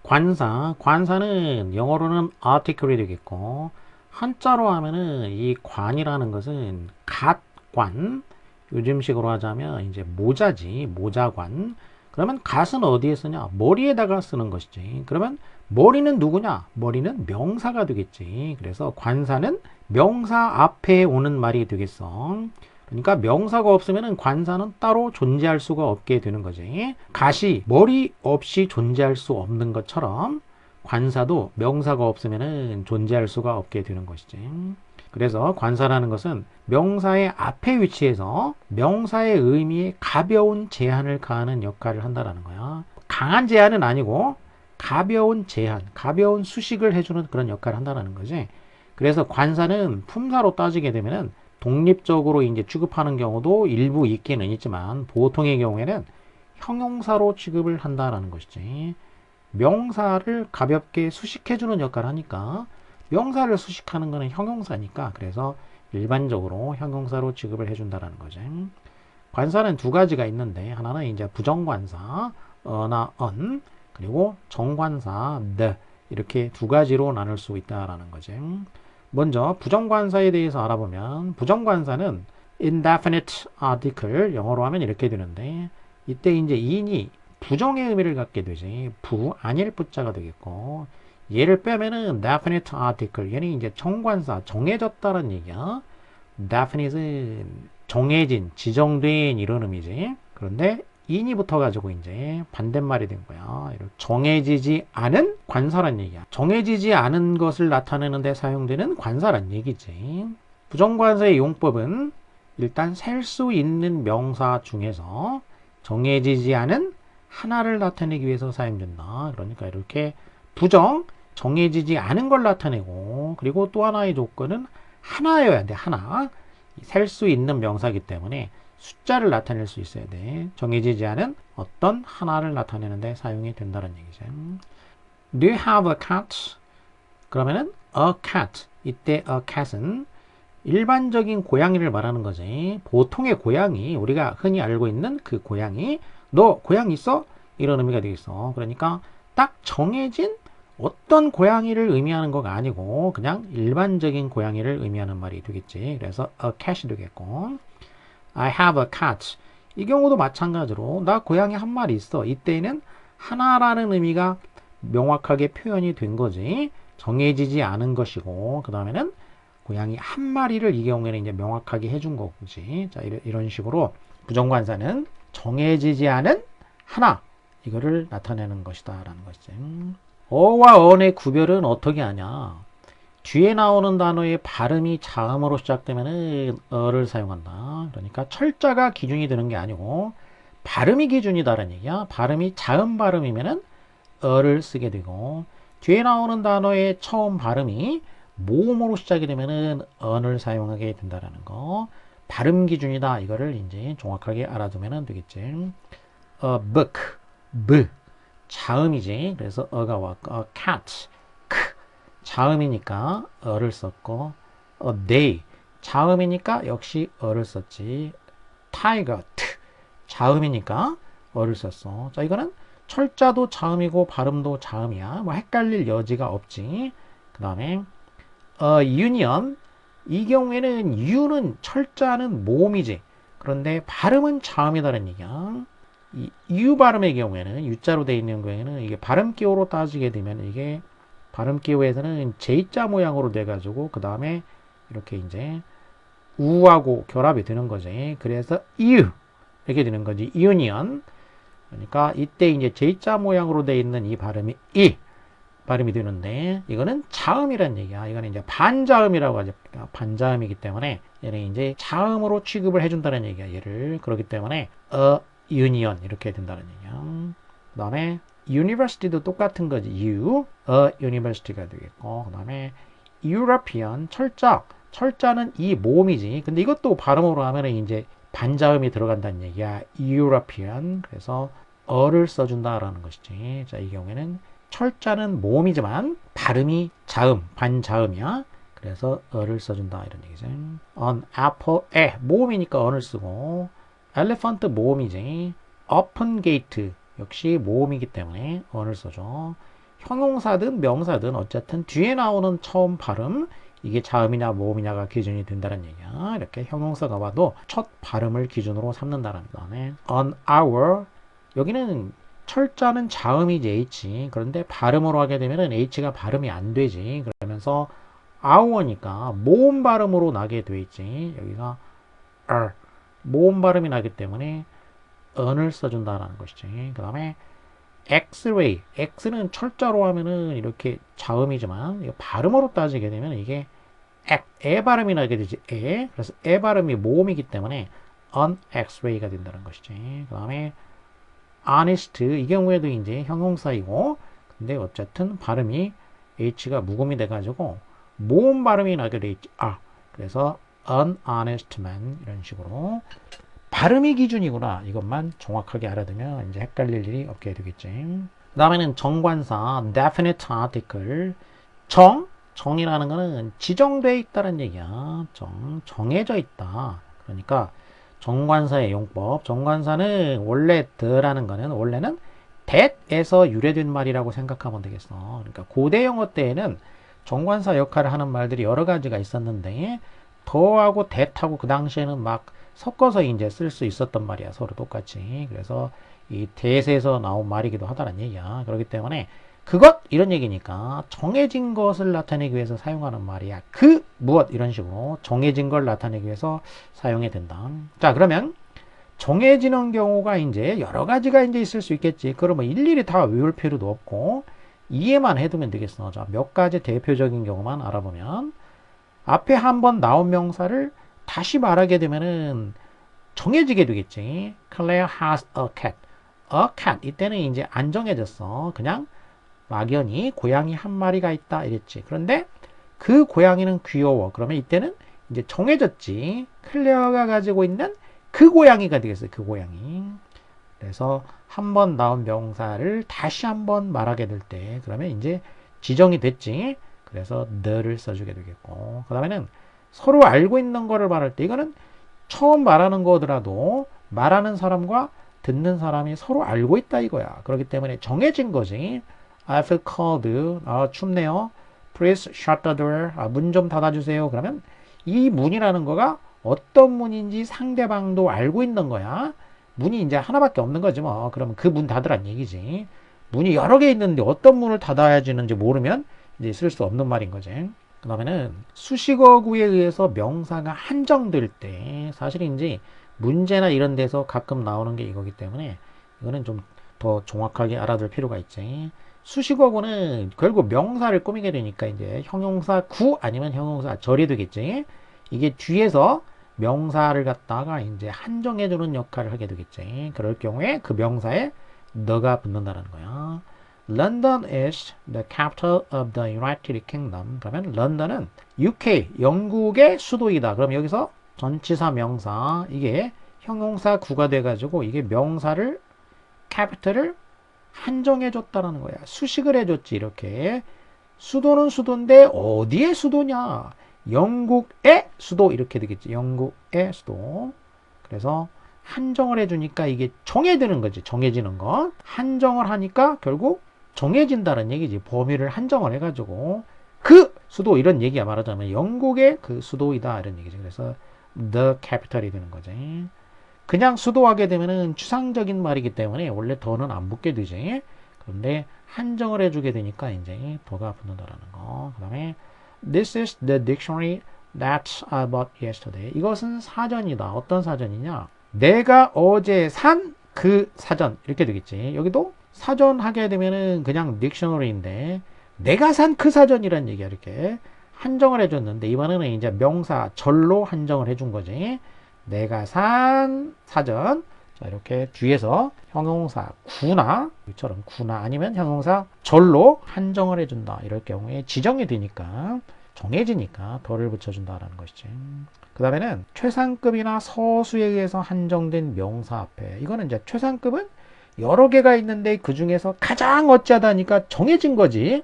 관사는 영어로는 article이 되겠고, 한자로 하면은 이 관이라는 것은 갓관, 요즘식으로 하자면 이제 모자지, 모자관. 그러면 갓은 어디에 쓰냐? 머리에다가 쓰는 것이지. 그러면 머리는 누구냐? 머리는 명사가 되겠지. 그래서 관사는 명사 앞에 오는 말이 되겠어. 그러니까 명사가 없으면 관사는 따로 존재할 수가 없게 되는 거지. 갓이 머리 없이 존재할 수 없는 것처럼 관사도 명사가 없으면 존재할 수가 없게 되는 것이지. 그래서 관사라는 것은 명사의 앞에 위치해서 명사의 의미에 가벼운 제한을 가하는 역할을 한다는 거야. 강한 제한은 아니고 가벼운 제한, 가벼운 수식을 해주는 그런 역할을 한다는 거지. 그래서 관사는 품사로 따지게 되면은 독립적으로 이제 취급하는 경우도 일부 있기는 있지만 보통의 경우에는 형용사로 취급을 한다라는 것이지. 명사를 가볍게 수식해주는 역할을 하니까 명사를 수식하는 것은 형용사니까 그래서 일반적으로 형용사로 취급을 해준다라는 거죠. 관사는 두 가지가 있는데 하나는 이제 부정관사 어나 언 그리고 정관사 the 이렇게 두 가지로 나눌 수 있다라는 거죠. 먼저 부정관사에 대해서 알아보면 부정관사는 indefinite article 영어로 하면 이렇게 되는데 이때 이제 in이 부정의 의미를 갖게 되지 부 아닐 부자가 되겠고 얘를 빼면은 definite article 얘는 이제 정관사 정해졌다는 얘기야. definite은 정해진 지정된 이런 의미지. 그런데 in이 붙어가지고 이제 반대말이 된 거야. 정해지지 않은 관사란 얘기야. 정해지지 않은 것을 나타내는데 사용되는 관사란 얘기지. 부정관사의 용법은 일단 셀 수 있는 명사 중에서 정해지지 않은 하나를 나타내기 위해서 사용된다. 그러니까 이렇게 부정, 정해지지 않은 걸 나타내고 그리고 또 하나의 조건은 하나여야 돼. 하나. 셀 수 있는 명사이기 때문에 숫자를 나타낼 수 있어야 돼. 정해지지 않은 어떤 하나를 나타내는데 사용이 된다는 얘기죠. Do you have a cat? 그러면은 a cat. 이때 a cat은 일반적인 고양이를 말하는 거지. 보통의 고양이, 우리가 흔히 알고 있는 그 고양이. 너 고양이 있어? 이런 의미가 되겠어. 그러니까 딱 정해진 어떤 고양이를 의미하는 거가 아니고 그냥 일반적인 고양이를 의미하는 말이 되겠지. 그래서 a cat이 되겠고 I have a cat. 이 경우도 마찬가지로 나 고양이 한 마리 있어. 이때는 하나라는 의미가 명확하게 표현이 된 거지. 정해지지 않은 것이고 그 다음에는 고양이 한 마리를 이 경우에는 이제 명확하게 해준 거지. 자, 이런 식으로 부정관사는 정해지지 않은 하나 이거를 나타내는 것이다 라는 것이지. 어와 언의 구별은 어떻게 하냐? 뒤에 나오는 단어의 발음이 자음으로 시작되면 어를 사용한다. 그러니까 철자가 기준이 되는 게 아니고 발음이 기준이다라는 얘기야. 발음이 자음 발음이면은 어를 쓰게 되고 뒤에 나오는 단어의 처음 발음이 모음으로 시작이 되면은 언을 사용하게 된다라는 거. 발음 기준이다. 이거를 이제 정확하게 알아두면 되겠지. A book, b 자음이지. 그래서 어가 왔고, a cat, k 자음이니까 어를 썼고, a day 자음이니까 역시 어를 썼지. tiger, t 자음이니까 어를 썼어. 자, 이거는 철자도 자음이고 발음도 자음이야. 뭐 헷갈릴 여지가 없지. 그 다음에 union 이 경우에는 u는 철자는 모음이지. 그런데 발음은 자음이다라는 얘기야. 이 U 발음의 경우에는 U자로 되어 있는 경우에는 이게 발음 기호로 따지게 되면 이게 발음 기호에서는 J자 모양으로 돼 가지고 그 다음에 이렇게 이제 우하고 결합이 되는 거지. 그래서 U 이렇게 되는 거지. union. 그러니까 이때 이제 J자 모양으로 되어 있는 이 발음이 이 발음이 되는데 이거는 자음이란 얘기야. 이거는 이제 반자음이라고 하죠. 반자음이기 때문에 얘는 이제 자음으로 취급을 해준다는 얘기야. 얘를 그렇기 때문에 union 이렇게 된다는 얘기야. 그 다음에 university도 똑같은 거지. a university가 되겠고 그 다음에 European 철자는 이 모음이지. 근데 이것도 발음으로 하면 이제 반자음이 들어간다는 얘기야. European. 그래서 어를 써준다라는 것이지. 자, 이 경우에는 철자는 모음이지만 발음이 자음, 반자음이야. 그래서 어를 써준다 이런 얘기죠. On apple에 모음이니까 on을 쓰고 elephant 모음이지. open gate 역시 모음이기 때문에 on을 써줘. 형용사든 명사든 어쨌든 뒤에 나오는 처음 발음 이게 자음이냐 모음이냐가 기준이 된다는 얘기야. 이렇게 형용사가 와도 첫 발음을 기준으로 삼는다는 거네. On our 여기는 철자는 자음이지 H. 그런데 발음으로 하게 되면은 H가 발음이 안 되지. 그러면서 our니까 모음 발음으로 나게 돼 있지. 여기가 R 모음 발음이 나기 때문에 on을 써준다는 것이지. 그 다음에 X-ray. X는 철자로 하면은 이렇게 자음이지만 이거 발음으로 따지게 되면 이게 에 발음이 나게 되지. 에. 그래서 에 발음이 모음이기 때문에 on X-ray가 된다는 것이지. 그 다음에 honest 이 경우에도 이제 형용사이고 근데 어쨌든 발음이 H가 묵음이 돼가지고 모음 발음이 나게 돼 있지. 그래서 an honest man 이런 식으로 발음이 기준이구나. 이것만 정확하게 알아두면 이제 헷갈릴 일이 없게 되겠지. 그 다음에는 정관사 definite article 정이라는 거는 지정되어 있다는 얘기야. 정해져 있다. 그러니까 정관사의 용법. 정관사는 원래 the라는 거는 원래는 that에서 유래된 말이라고 생각하면 되겠어. 그러니까 고대 영어 때에는 정관사 역할을 하는 말들이 여러 가지가 있었는데 더하고 that하고 그 당시에는 막 섞어서 이제 쓸 수 있었던 말이야. 서로 똑같이. 그래서 이 that에서 나온 말이기도 하다는 얘기야. 그렇기 때문에 그것 이런 얘기니까 정해진 것을 나타내기 위해서 사용하는 말이야. 그 무엇 이런 식으로 정해진 걸 나타내기 위해서 사용이 된다. 자, 그러면 정해지는 경우가 이제 여러 가지가 이제 있을 수 있겠지. 그러면 일일이 다 외울 필요도 없고 이해만 해두면 되겠어. 자, 몇 가지 대표적인 경우만 알아보면 앞에 한번 나온 명사를 다시 말하게 되면은 정해지게 되겠지. Claire has a cat. A cat. 이때는 이제 안 정해졌어. 그냥 막연히 고양이 한 마리가 있다 이랬지. 그런데 그 고양이는 귀여워. 그러면 이때는 이제 정해졌지. 클레어가 가지고 있는 그 고양이가 되겠어요. 그 고양이. 그래서 한 번 나온 명사를 다시 한번 말하게 될 때 그러면 이제 지정이 됐지. 그래서 the를 써주게 되겠고 그 다음에는 서로 알고 있는 거를 말할 때 이거는 처음 말하는 거더라도 말하는 사람과 듣는 사람이 서로 알고 있다 이거야. 그렇기 때문에 정해진 거지. I feel cold. 춥네요. Please shut the door. 문 좀 닫아주세요. 그러면 이 문이라는 거가 어떤 문인지 상대방도 알고 있는 거야. 문이 이제 하나밖에 없는 거지 뭐. 그러면 그 문 닫으란 얘기지. 문이 여러 개 있는데 어떤 문을 닫아야 지는지 모르면 이제 쓸 수 없는 말인 거지. 그 다음에는 수식어구에 의해서 명사가 한정될 때 사실 이제 문제나 이런 데서 가끔 나오는 게 이거기 때문에 이거는 좀 더 정확하게 알아둘 필요가 있지. 수식어구는 결국 명사를 꾸미게 되니까 이제 형용사 구 아니면 형용사 절이 되겠지. 이게 뒤에서 명사를 갖다가 이제 한정해주는 역할을 하게 되겠지. 그럴 경우에 그 명사에 너가 붙는다는 거야. London is the capital of the United Kingdom. 그러면 런던은 UK, 영국의 수도이다. 그럼 여기서 전치사 명사, 이게 형용사 구가 돼가지고 이게 명사를, capital을 한정해줬다는 거야. 수식을 해줬지, 이렇게. 수도는 수도인데 어디의 수도냐? 영국의 수도 이렇게 되겠지. 영국의 수도. 그래서 한정을 해주니까 이게 정해지는 거지. 정해지는 것. 한정을 하니까 결국 정해진다는 얘기지. 범위를 한정을 해가지고 그 수도 이런 얘기야. 말하자면 영국의 그 수도이다 이런 얘기지. 그래서 the capital이 되는 거지. 그냥 수도하게 되면은 추상적인 말이기 때문에 원래 더는 안 붙게 되지. 그런데 한정을 해주게 되니까 이제 더가 붙는다라는 거. 그 다음에 This is the dictionary that I bought yesterday. 이것은 사전이다. 어떤 사전이냐? 내가 어제 산 그 사전 이렇게 되겠지. 여기도 사전 하게 되면은 그냥 딕셔너리인데 내가 산 그 사전이란 얘기야. 이렇게 한정을 해줬는데 이번에는 이제 명사 절로 한정을 해준 거지. 내가 산 사전. 자, 이렇게 뒤에서 형용사 구나 이처럼 구나 아니면 형용사 절로 한정을 해준다. 이럴 경우에 지정이 되니까 정해지니까 덜을 붙여준다라는 것이지. 그 다음에는 최상급이나 서수에 의해서 한정된 명사 앞에 이거는 이제 최상급은 여러 개가 있는데 그 중에서 가장 어찌하다니까 정해진 거지.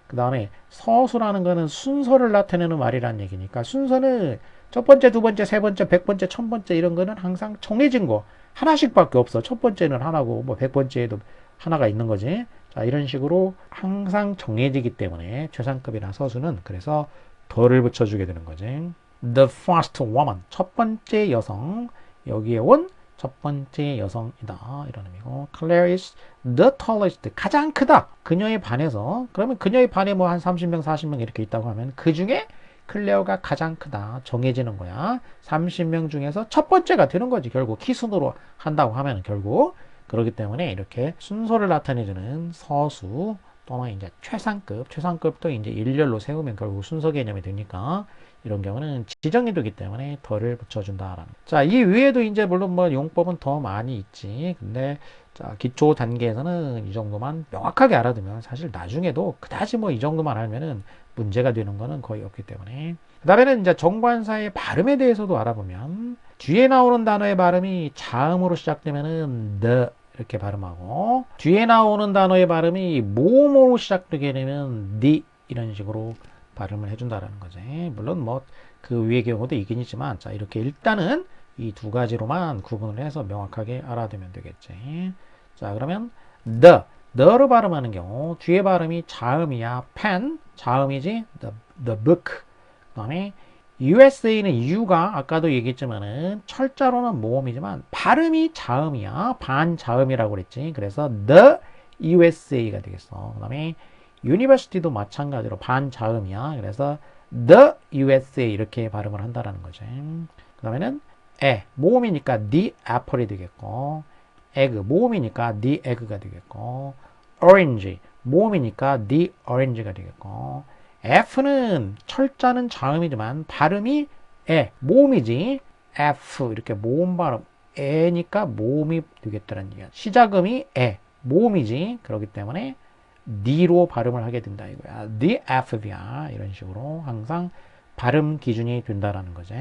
그 다음에 서수라는 거는 순서를 나타내는 말이라는 얘기니까 순서는 첫 번째, 두 번째, 세 번째, 100번째, 1000번째 이런 거는 항상 정해진 거 하나씩밖에 없어. 첫 번째는 하나고 뭐 100번째에도 하나가 있는 거지. 자, 이런 식으로 항상 정해지기 때문에 최상급이나 서술은 그래서 더를 붙여주게 되는 거지. The first woman, 첫 번째 여성, 여기에 온 첫 번째 여성이다 이런 의미고, Claire is the tallest, 가장 크다 그녀에 반해서. 그러면 그녀에 반해 뭐 한 30명 40명 이렇게 있다고 하면 그 중에 클레어가 가장 크다 정해지는 거야. 30명 중에서 첫 번째가 되는 거지. 결국 키순으로 한다고 하면 결국. 그렇기 때문에 이렇게 순서를 나타내주는 서수 또는 이제 최상급도 이제 일렬로 세우면 결국 순서 개념이 되니까 이런 경우는 지정이 되기 때문에 덜을 붙여준다라는. 자, 이 외에도 이제 물론 뭐 용법은 더 많이 있지. 근데 자, 기초 단계에서는 이 정도만 명확하게 알아두면 사실 나중에도 그다지 뭐 이 정도만 알면은 문제가 되는 거는 거의 없기 때문에. 그 다음에는 이제 정관사의 발음에 대해서도 알아보면 뒤에 나오는 단어의 발음이 자음으로 시작되면은 the 이렇게 발음하고, 뒤에 나오는 단어의 발음이 모음으로 시작되게 되면 the 이런 식으로 발음을 해준다라는 거지. 물론 뭐 그 위의 경우도 있긴 있지만, 자, 이렇게 일단은 이 두 가지로만 구분을 해서 명확하게 알아두면 되겠지. 자, 그러면 the를 발음하는 경우 뒤에 발음이 자음이야. pen 자음이지. the book. 그 다음에 USA는 U가 아까도 얘기했지만은 철자로는 모음이지만 발음이 자음이야. 반자음이라고 그랬지. 그래서 the USA가 되겠어. 그 다음에 University도 마찬가지로 반자음이야. 그래서 the USA 이렇게 발음을 한다라는 거지. 그 다음에는 모음이니까 the apple이 되겠고, egg 모음이니까 the egg가 되겠고, orange 모음이니까 the orange가 되겠고, F는 철자는 자음이지만 발음이 모음이지. F 이렇게 모음 발음 에니까 모음이 되겠다는 얘기야. 시작음이 모음이지. 그렇기 때문에 D로 발음을 하게 된다 이거야. The F야. 이런 식으로 항상 발음 기준이 된다라는 거지.